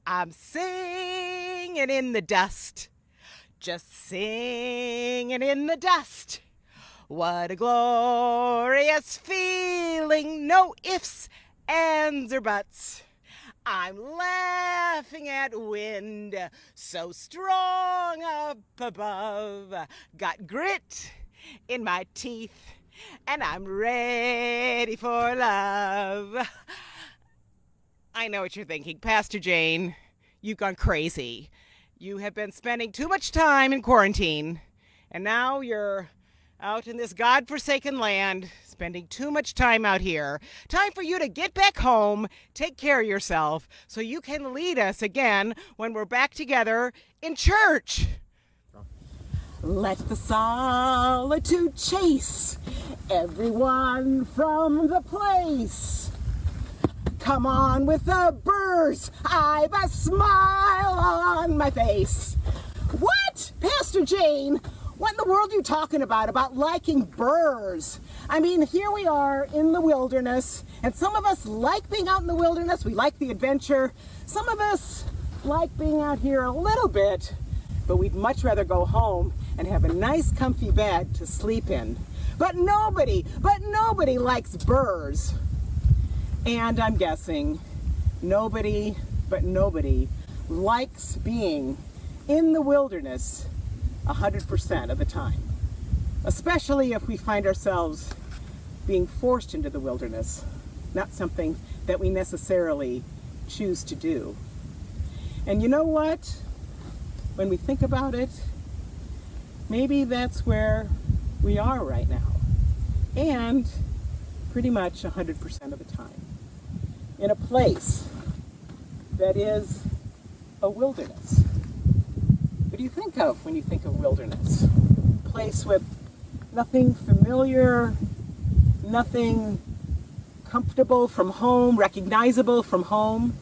I'm singing in the dust, just singing in the dust. What a glorious feeling, no ifs, ands, or buts. I'm laughing at wind so strong up above. Got grit in my teeth, and I'm ready for love. I know what you're thinking, Pastor Jane. You've gone crazy. You have been spending too much time in quarantine, and now you're out in this godforsaken land, spending too much time out here. Time for you to get back home, take care of yourself, so you can lead us again when we're back together in church. Let the solitude chase everyone from the place. Come on with the burrs, I've a smile on my face. What? Pastor Jane, what in the world are you talking about liking burrs? I mean, here we are in the wilderness, and some of us like being out in the wilderness. We like the adventure. Some of us like being out here a little bit, but we'd much rather go home and have a nice comfy bed to sleep in. But nobody likes burrs. And I'm guessing nobody likes being in the wilderness 100% of the time, especially if we find ourselves being forced into the wilderness, not something that we necessarily choose to do. And you know what? When we think about it, maybe that's where we are right now, and pretty much 100% of the time, in a place that is a wilderness. What do you think of when you think of wilderness? A place with nothing familiar, nothing comfortable from home, recognizable from home.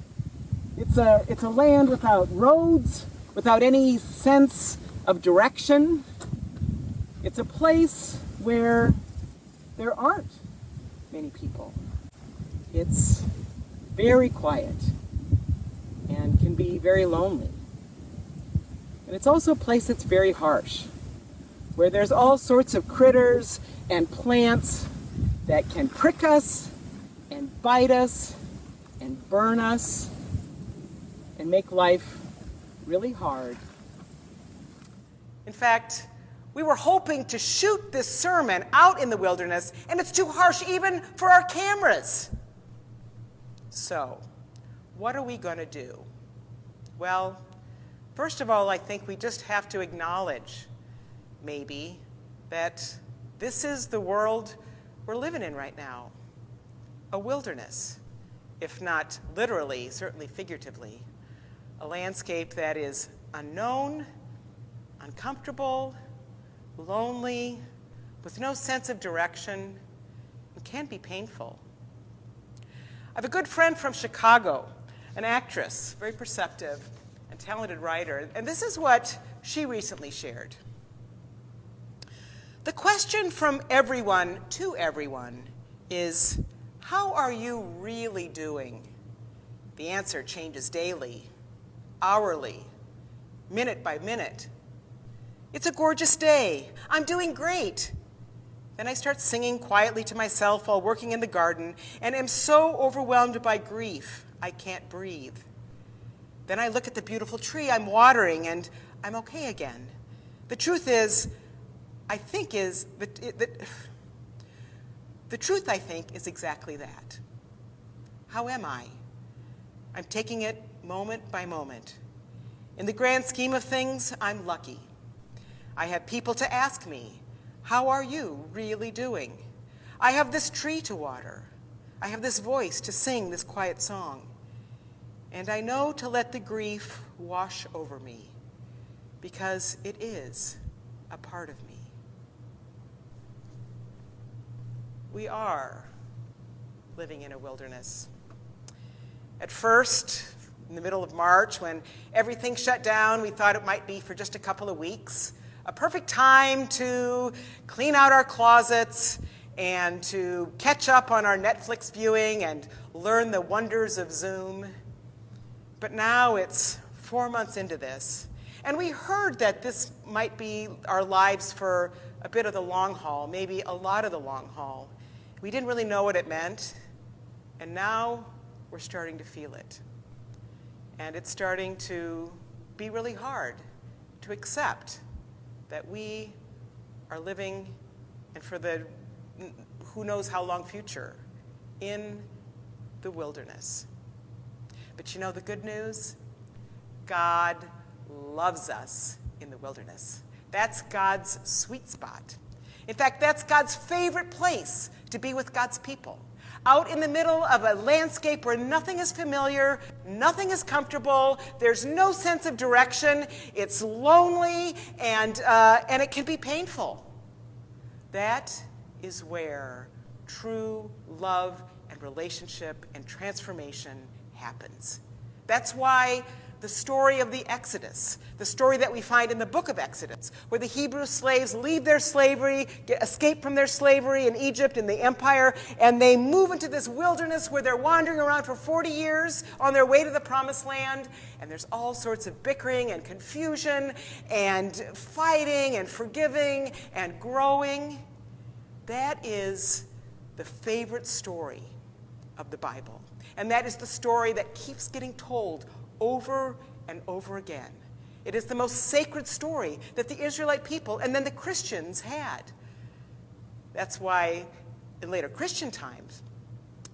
It's a land without roads, without any sense of direction. It's a place where there aren't many people. It's very quiet and can be very lonely. And it's also a place that's very harsh, where there's all sorts of critters and plants that can prick us and bite us and burn us and make life really hard. In fact, we were hoping to shoot this sermon out in the wilderness, and it's too harsh even for our cameras. So, what are we going to do? Well, first of all, I think we just have to acknowledge, maybe, that this is the world we're living in right now. A wilderness, if not literally, certainly figuratively. A landscape that is unknown, uncomfortable, lonely, with no sense of direction, and can be painful. I have a good friend from Chicago, an actress, very perceptive and talented writer, and this is what she recently shared. The question from everyone to everyone is, how are you really doing? The answer changes daily, hourly, minute by minute. It's a gorgeous day. I'm doing great. Then I start singing quietly to myself while working in the garden and am so overwhelmed by grief, I can't breathe. Then I look at the beautiful tree I'm watering and I'm okay again. The truth is, the truth, I think, is exactly that. How am I? I'm taking it moment by moment. In the grand scheme of things, I'm lucky. I have people to ask me, how are you really doing? I have this tree to water. I have this voice to sing this quiet song. And I know to let the grief wash over me, because it is a part of me. We are living in a wilderness. At first, in the middle of March, when everything shut down, we thought it might be for just a couple of weeks. A perfect time to clean out our closets and to catch up on our Netflix viewing and learn the wonders of Zoom. But now it's 4 months into this, and we heard that this might be our lives for a bit of the long haul, maybe a lot of the long haul. We didn't really know what it meant, and now we're starting to feel it. And it's starting to be really hard to accept that we are living, and for the who knows how long future, in the wilderness. But you know the good news? God loves us in the wilderness. That's God's sweet spot. In fact, that's God's favorite place to be with God's people. Out in the middle of a landscape where nothing is familiar, nothing is comfortable, there's no sense of direction, it's lonely, and it can be painful. That is where true love and relationship and transformation happens. That's why the story of the Exodus, the story that we find in the book of Exodus, where the Hebrew slaves leave their slavery, escape from their slavery in Egypt and the empire, and they move into this wilderness where they're wandering around for 40 years on their way to the promised land, and there's all sorts of bickering and confusion and fighting and forgiving and growing. That is the favorite story of the Bible. And that is the story that keeps getting told over and over again. It is the most sacred story that the Israelite people and then the Christians had. That's why in later Christian times,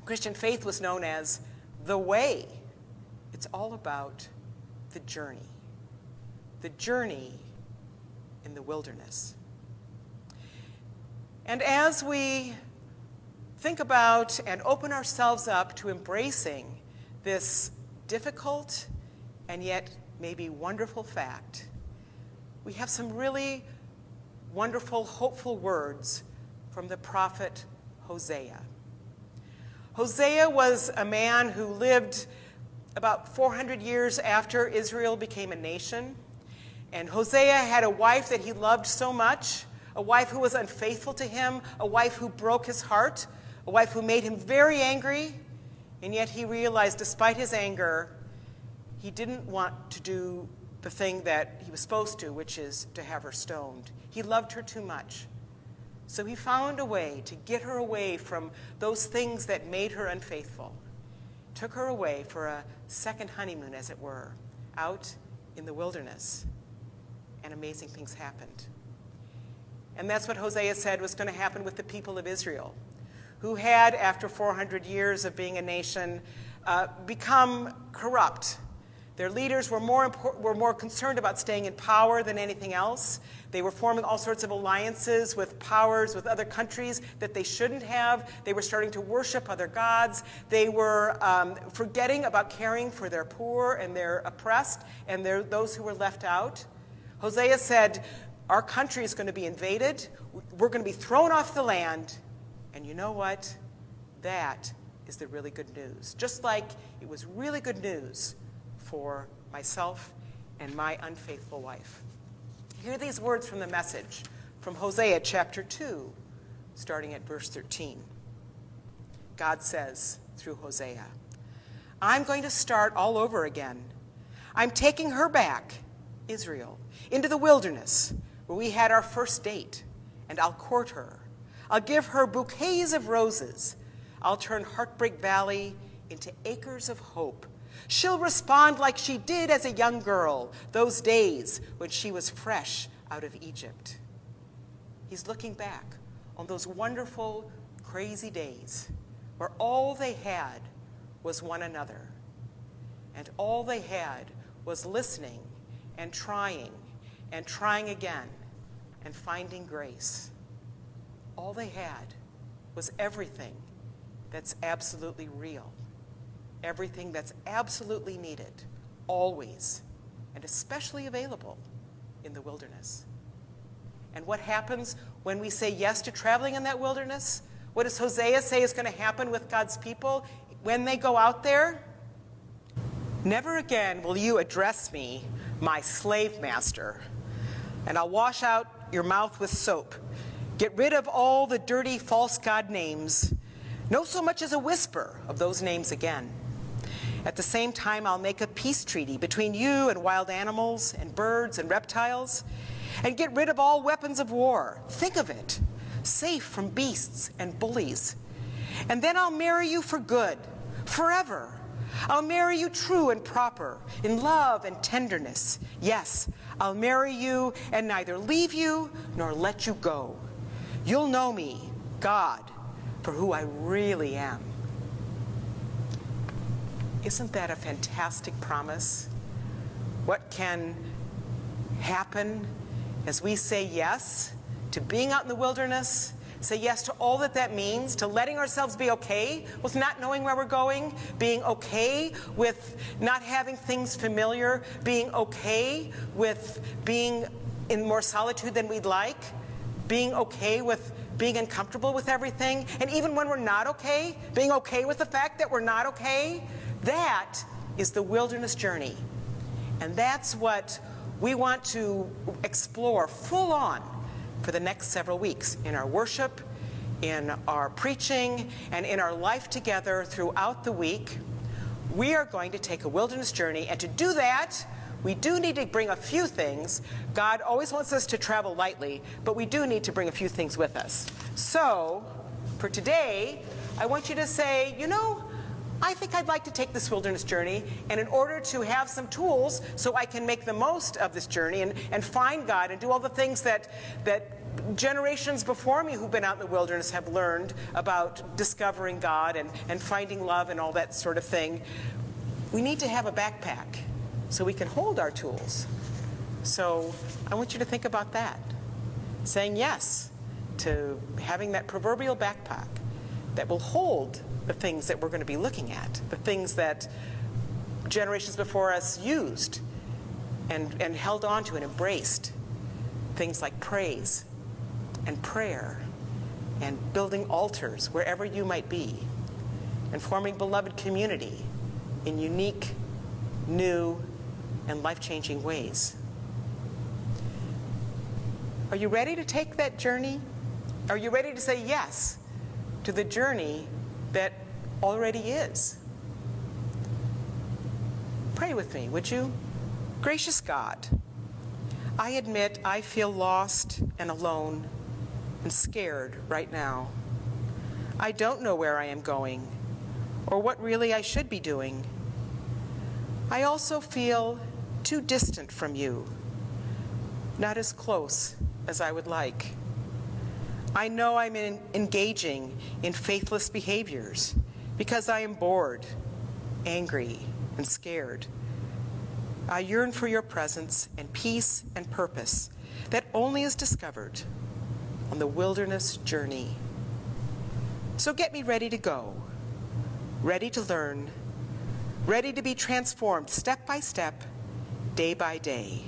Christian faith was known as the way. It's all about the journey in the wilderness. And as we think about and open ourselves up to embracing this difficult and yet maybe wonderful fact, we have some really wonderful, hopeful words from the prophet Hosea. Hosea was a man who lived about 400 years after Israel became a nation. And Hosea had a wife that he loved so much, a wife who was unfaithful to him, a wife who broke his heart, a wife who made him very angry, and yet he realized despite his anger, he didn't want to do the thing that he was supposed to, which is to have her stoned. He loved her too much. So he found a way to get her away from those things that made her unfaithful. Took her away for a second honeymoon, as it were, out in the wilderness. And amazing things happened. And that's what Hosea said was going to happen with the people of Israel, who had, after 400 years of being a nation, become corrupt. Their leaders were more concerned about staying in power than anything else. They were forming all sorts of alliances with powers, with other countries that they shouldn't have. They were starting to worship other gods. They were forgetting about caring for their poor and their oppressed and those who were left out. Hosea said, our country is going to be invaded. We're going to be thrown off the land. And you know what? That is the really good news. Just like it was really good news for myself and my unfaithful wife. Hear these words from the Message from Hosea chapter 2, starting at verse 13. God says through Hosea, I'm going to start all over again. I'm taking her back, Israel, into the wilderness where we had our first date, and I'll court her. I'll give her bouquets of roses. I'll turn Heartbreak Valley into acres of hope. She'll respond like she did as a young girl, those days when she was fresh out of Egypt. He's looking back on those wonderful, crazy days where all they had was one another. And all they had was listening and trying again and finding grace. All they had was everything that's absolutely real. Everything that's absolutely needed, always, and especially available in the wilderness. And what happens when we say yes to traveling in that wilderness? What does Hosea say is going to happen with God's people when they go out there? Never again will you address me, my slave master, and I'll wash out your mouth with soap. Get rid of all the dirty false god names. No so much as a whisper of those names again. At the same time, I'll make a peace treaty between you and wild animals and birds and reptiles, and get rid of all weapons of war. Think of it, safe from beasts and bullies. And then I'll marry you for good, forever. I'll marry you true and proper, in love and tenderness. Yes, I'll marry you and neither leave you nor let you go. You'll know me, God, for who I really am. Isn't that a fantastic promise? What can happen as we say yes to being out in the wilderness, say yes to all that that means, to letting ourselves be okay with not knowing where we're going, being okay with not having things familiar, being okay with being in more solitude than we'd like, being okay with being uncomfortable with everything, and even when we're not okay, being okay with the fact that we're not okay. That is the wilderness journey. And that's what we want to explore full on for the next several weeks in our worship, in our preaching, and in our life together throughout the week. We are going to take a wilderness journey, and to do that, we do need to bring a few things. God always wants us to travel lightly, but we do need to bring a few things with us. So, for today, I want you to say, you know, I think I'd like to take this wilderness journey, and in order to have some tools so I can make the most of this journey and find God and do all the things that generations before me who've been out in the wilderness have learned about discovering God and finding love and all that sort of thing, we need to have a backpack so we can hold our tools. So I want you to think about that, saying yes to having that proverbial backpack that will hold the things that we're going to be looking at, the things that generations before us used and held on to and embraced. Things like praise and prayer and building altars wherever you might be and forming beloved community in unique, new, and life-changing ways. Are you ready to take that journey? Are you ready to say yes to the journey that already is? Pray with me, would you? Gracious God, I admit I feel lost and alone and scared right now. I don't know where I am going or what really I should be doing. I also feel too distant from you, not as close as I would like. I know I'm engaging in faithless behaviors because I am bored, angry, and scared. I yearn for your presence and peace and purpose that only is discovered on the wilderness journey. So get me ready to go, ready to learn, ready to be transformed step by step, day by day.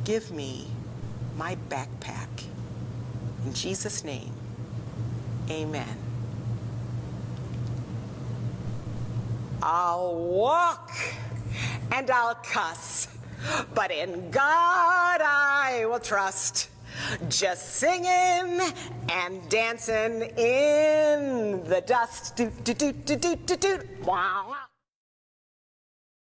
Give me my backpack. In Jesus' name, amen. I'll walk and I'll cuss, but in God I will trust. Just singing and dancing in the dust. Doot, doot, doot, doot, doot, doot. Wow.